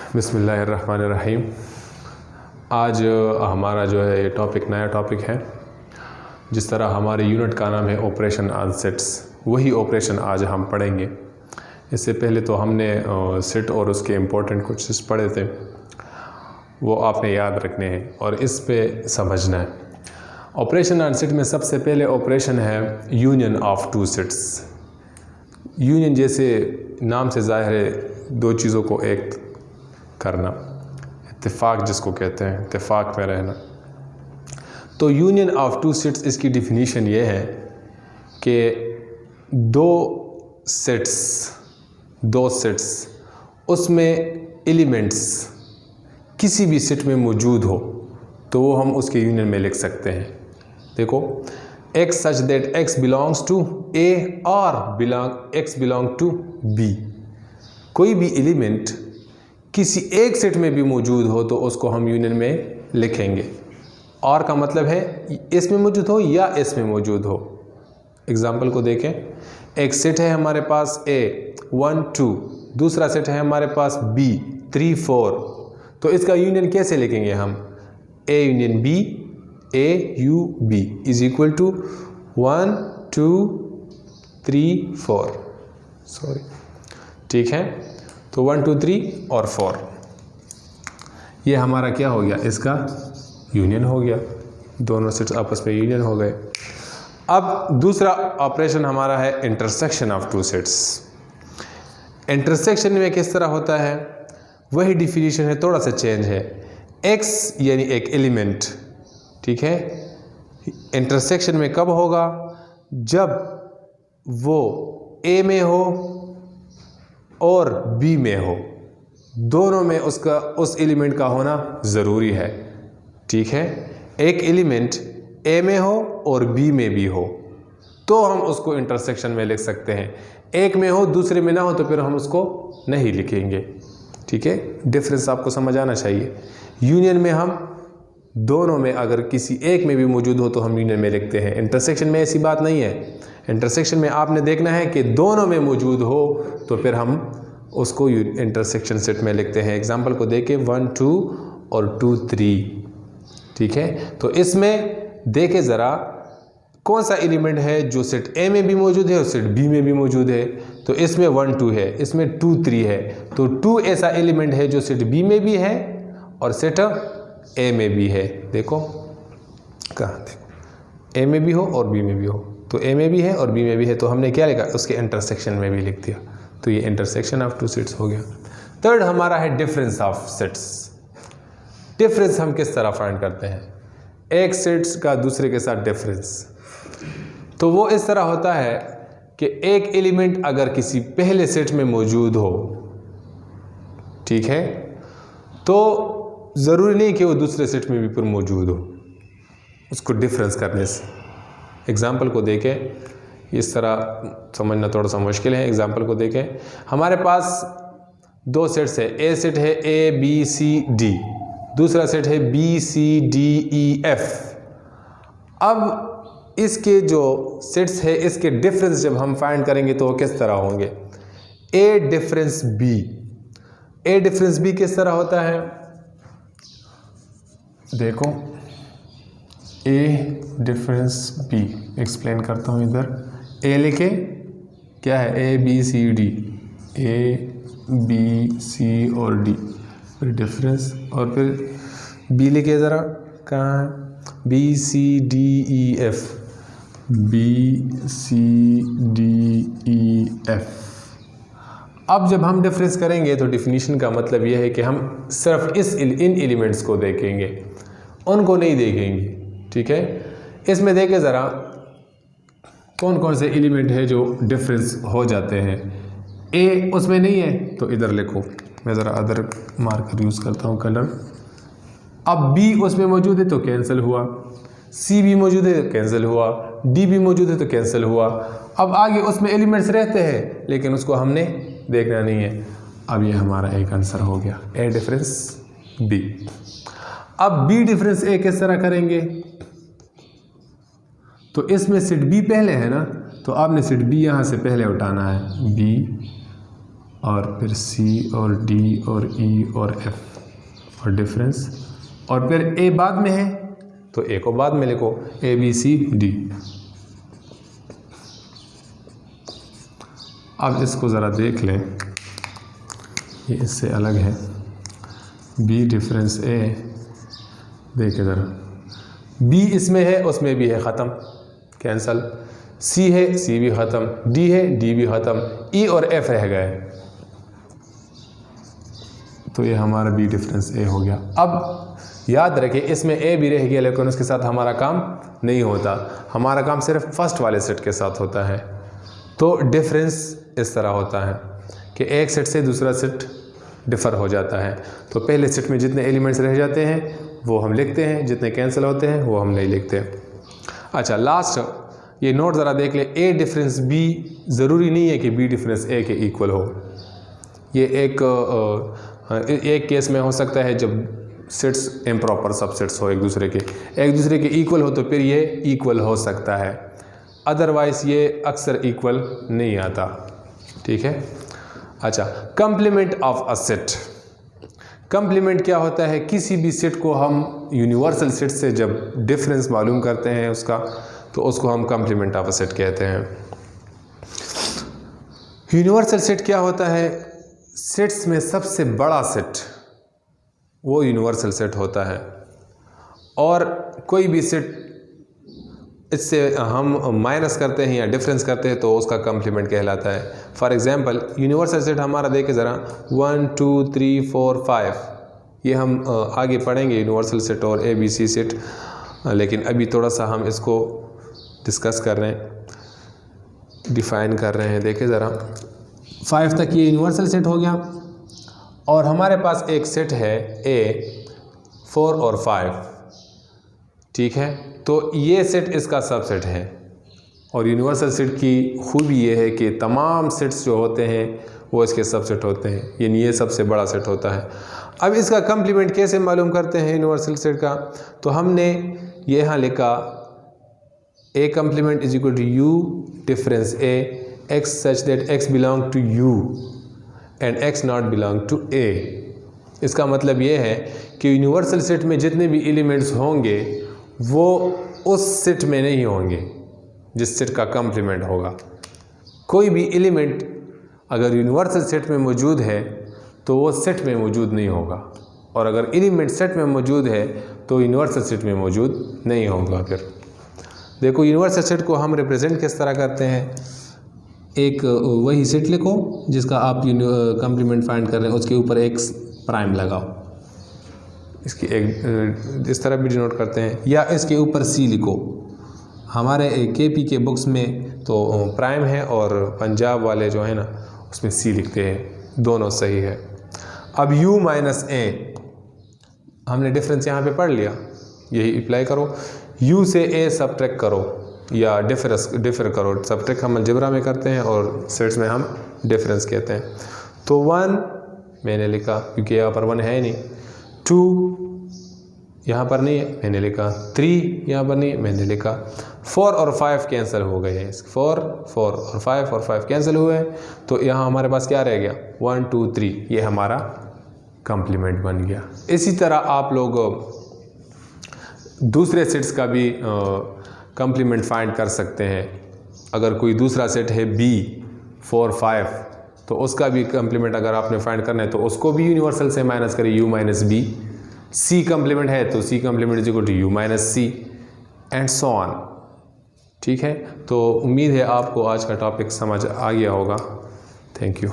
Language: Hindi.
बिस्मिल्लाहिर्रहमानिर्रहीम। आज हमारा जो है ये टॉपिक नया टॉपिक है। जिस तरह हमारे यूनिट का नाम है ऑपरेशन ऑन सेट्स, वही ऑपरेशन आज हम पढ़ेंगे। इससे पहले तो हमने सेट और उसके इम्पोर्टेंट कुछ पढ़े थे, वो आपने याद रखने हैं और इस पे समझना है। ऑपरेशन ऑन सेट में सबसे पहले ऑपरेशन है union of two sets. Union जैसे नाम से ज़ाहिर है, दो चीज़ों को एक करना, इत्तेफाक जिसको कहते हैं, इत्तेफाक में रहना। तो यूनियन ऑफ टू सेट्स, इसकी डिफिनीशन ये है कि दो सेट्स उसमें एलिमेंट्स किसी भी सेट में मौजूद हो तो वो हम उसके यूनियन में लिख सकते हैं। देखो, x such that x belongs to A or x belong to B। कोई भी एलिमेंट किसी एक सेट में भी मौजूद हो तो उसको हम यूनियन में लिखेंगे। और का मतलब है इसमें मौजूद हो या इसमें मौजूद हो। एग्जाम्पल को देखें, एक सेट है हमारे पास A 1 2, दूसरा सेट है हमारे पास B 3 4। तो इसका यूनियन कैसे लिखेंगे हम? A union B, A U B is equal to 1 2 3 4। Sorry, ठीक है। तो 1 2 3 और 4, ये हमारा क्या हो गया? इसका यूनियन हो गया। दोनों सेट्स आपस में यूनियन हो गए। अब दूसरा ऑपरेशन हमारा है intersection of two sets. Intersection में किस तरह होता है, वही डिफिनीशन है, थोड़ा सा चेंज है। x यानी एक एलिमेंट, ठीक है, इंटरसेक्शन में कब होगा? जब वो A में हो और B में हो, दोनों में उसका उस एलिमेंट का होना ज़रूरी है। ठीक है, एक एलिमेंट A में हो और B में भी हो तो हम उसको इंटरसेक्शन में लिख सकते हैं। एक में हो दूसरे में ना हो तो फिर हम उसको नहीं लिखेंगे। ठीक है, डिफरेंस आपको समझ आना चाहिए। यूनियन में हम दोनों में अगर किसी एक में भी मौजूद हो तो हम यूनियन में लिखते हैं। इंटरसेक्शन में ऐसी बात नहीं है। इंटरसेक्शन में आपने देखना है कि दोनों में मौजूद हो तो फिर हम उसको इंटरसेक्शन सेट में लिखते हैं। एग्जाम्पल को देखें, 1 2 और 2 3। ठीक है, तो इसमें देखें ज़रा कौन सा एलिमेंट है जो सेट A में भी मौजूद है और सेट B में भी मौजूद है। तो इसमें 1 2 है, इसमें 2 3 है। तो 2 ऐसा एलिमेंट है जो सेट B में भी है और सेट A में भी है। देखो कहाँ, देखो A में भी हो और B में भी हो, तो A में भी है और B में भी है, तो हमने क्या लिखा? उसके इंटरसेक्शन में भी लिख दिया। तो ये इंटरसेक्शन ऑफ टू सेट्स हो गया। थर्ड हमारा है डिफरेंस ऑफ सेट्स। डिफरेंस हम किस तरह फाइंड करते हैं? एक सेट्स का दूसरे के साथ डिफरेंस, तो वो इस तरह होता है कि एक एलिमेंट अगर किसी पहले सेट में मौजूद हो, ठीक है, तो ज़रूरी नहीं कि वो दूसरे सेट में भी पर मौजूद हो, उसको डिफरेंस करने से। एग्जाम्पल को देखें, इस तरह समझना थोड़ा सा मुश्किल है। एग्जाम्पल को देखें, हमारे पास दो सेट्स है। ए सेट है A B C D, दूसरा सेट है B C D E F। अब इसके जो सेट्स है, इसके डिफरेंस जब हम फाइंड करेंगे तो वो किस तरह होंगे? A difference B, A difference B किस तरह होता है? देखो, A डिफरेंस B एक्सप्लेन करता हूँ। इधर A लिखे, क्या है? A B C D, A B C और D, फिर डिफरेंस, और फिर B लिखे ज़रा, कहाँ है? B C D E F, B C D E F। अब जब हम डिफरेंस करेंगे तो डिफिनीशन का मतलब यह है कि हम सिर्फ इन एलिमेंट्स को देखेंगे, उनको नहीं देखेंगे। ठीक है, इसमें देखें ज़रा कौन कौन से एलिमेंट है जो डिफरेंस हो जाते हैं। A उसमें नहीं है तो इधर लिखो, मैं ज़रा अदर मार्कर यूज़ करता हूँ, कलर। अब B उसमें मौजूद है तो कैंसिल हुआ, C भी मौजूद है तो कैंसिल हुआ, D भी मौजूद है तो कैंसिल हुआ। अब आगे उसमें एलिमेंट्स रहते हैं लेकिन उसको हमने देखना नहीं है। अब ये हमारा एक आंसर हो गया, A डिफरेंस B। अब B डिफरेंस A किस तरह करेंगे? तो इसमें सेट B पहले है ना, तो आपने सेट B यहाँ से पहले उठाना है। B और फिर सी और डी और ई और एफ और डिफरेंस, और फिर ए बाद में है तो ए को बाद में लिखो, ए बी सी डी। अब इसको ज़रा देख लें, ये इससे अलग है। बी डिफरेंस ए, देखिए ज़रा, बी इसमें है उसमें भी है, ख़त्म, कैंसल। सी है, सी भी ख़त्म, डी है, डी भी ख़त्म, ई और एफ रह गए, तो ये हमारा बी डिफरेंस ए हो गया। अब याद रखें इसमें ए भी रह गया, लेकिन उसके साथ हमारा काम नहीं होता, हमारा काम सिर्फ फर्स्ट वाले सेट के साथ होता है। तो डिफरेंस इस तरह होता है कि एक सेट से दूसरा सेट डिफ़र हो जाता है। तो पहले सेट में जितने एलिमेंट्स रह जाते हैं वो हम लिखते हैं, जितने कैंसिल होते हैं वो हम नहीं लिखते। अच्छा, लास्ट ये नोट ज़रा देख ले, ए डिफरेंस बी ज़रूरी नहीं है कि बी डिफरेंस ए के इक्वल हो। ये एक केस में हो सकता है जब सेट्स इम्प्रॉपर सबसेट्स हो, एक दूसरे के इक्वल हो, तो फिर ये इक्वल हो सकता है, अदरवाइज़ ये अक्सर इक्वल नहीं आता। ठीक है। अच्छा, complement of a set. Complement क्या होता है? किसी भी सेट को हम यूनिवर्सल सेट से जब डिफरेंस मालूम करते हैं उसका, तो उसको हम कंप्लीमेंट ऑफ अ सेट कहते हैं। यूनिवर्सल सेट क्या होता है? सेट्स में सबसे बड़ा सेट वो यूनिवर्सल सेट होता है, और कोई भी सेट इससे हम माइनस करते हैं या डिफरेंस करते हैं तो उसका कंप्लीमेंट कहलाता है। फॉर एग्जांपल, यूनिवर्सल सेट हमारा देखें ज़रा, 1 2 3 4 5, ये हम आगे पढ़ेंगे यूनिवर्सल सेट और ABC सेट, लेकिन अभी थोड़ा सा हम इसको डिस्कस कर रहे हैं, डिफ़ाइन कर रहे हैं। देखें ज़रा, 5 तक ये यूनिवर्सल सेट हो गया, और हमारे पास एक सेट है A 4 और 5, ठीक है। तो ये सेट इसका सबसेट है, और यूनिवर्सल सेट की खूबी ये है कि तमाम सेट्स जो होते हैं वो इसके सबसेट होते हैं, यानी ये सबसे बड़ा सेट होता है। अब इसका कंप्लीमेंट कैसे मालूम करते हैं यूनिवर्सल सेट का? तो हमने ये यहाँ लिखा, A complement is equal to U difference A x such that x belong to U and x not belong to A। इसका मतलब ये है कि यूनिवर्सल सेट में जितने भी एलिमेंट्स होंगे वो उस सेट में नहीं होंगे जिस सेट का कंप्लीमेंट होगा। कोई भी एलिमेंट अगर यूनिवर्सल सेट में मौजूद है तो वो सेट में मौजूद नहीं होगा, और अगर एलिमेंट सेट में मौजूद है तो यूनिवर्सल सेट में मौजूद नहीं होगा। फिर देखो, यूनिवर्सल सेट को हम रिप्रेजेंट किस तरह करते हैं? एक वही सेट लिखो जिसका आप कंप्लीमेंट फाइंड कर रहे हैं, उसके ऊपर x प्राइम लगाओ, इसकी एक इस तरह भी डिनोट करते हैं, या इसके ऊपर C लिखो। हमारे KP के बुक्स में तो प्राइम है, और पंजाब वाले जो है ना उसमें C लिखते हैं, दोनों सही है। अब U माइनस A, हमने डिफरेंस यहाँ पे पढ़ लिया, यही अप्लाई करो। U से A सब्ट्रैक्ट करो या डिफर करो। सब्ट्रैक्ट हम अलजेब्रा में करते हैं और सेट्स में हम डिफरेंस कहते हैं। तो 1 मैंने लिखा क्योंकि यहाँ पर 1 है नहीं, 2 यहाँ पर नहीं है मैंने लिखा, 3 यहाँ पर नहीं मैंने लिखा, 4 और 5 कैंसिल हो गए हैं, 4 और 5 कैंसिल हुए हैं, तो यहाँ हमारे पास क्या रह गया? 1 2 3, ये हमारा कंप्लीमेंट बन गया। इसी तरह आप लोग दूसरे सेट्स का भी कंप्लीमेंट फाइंड कर सकते हैं। अगर कोई दूसरा सेट है B 4 5, तो उसका भी कंप्लीमेंट अगर आपने फाइंड करना है तो उसको भी यूनिवर्सल से माइनस करें, U minus B। C complement है तो C complement is equal to U minus C and so on. ठीक है, तो उम्मीद है आपको आज का टॉपिक समझ आ गया होगा। Thank you.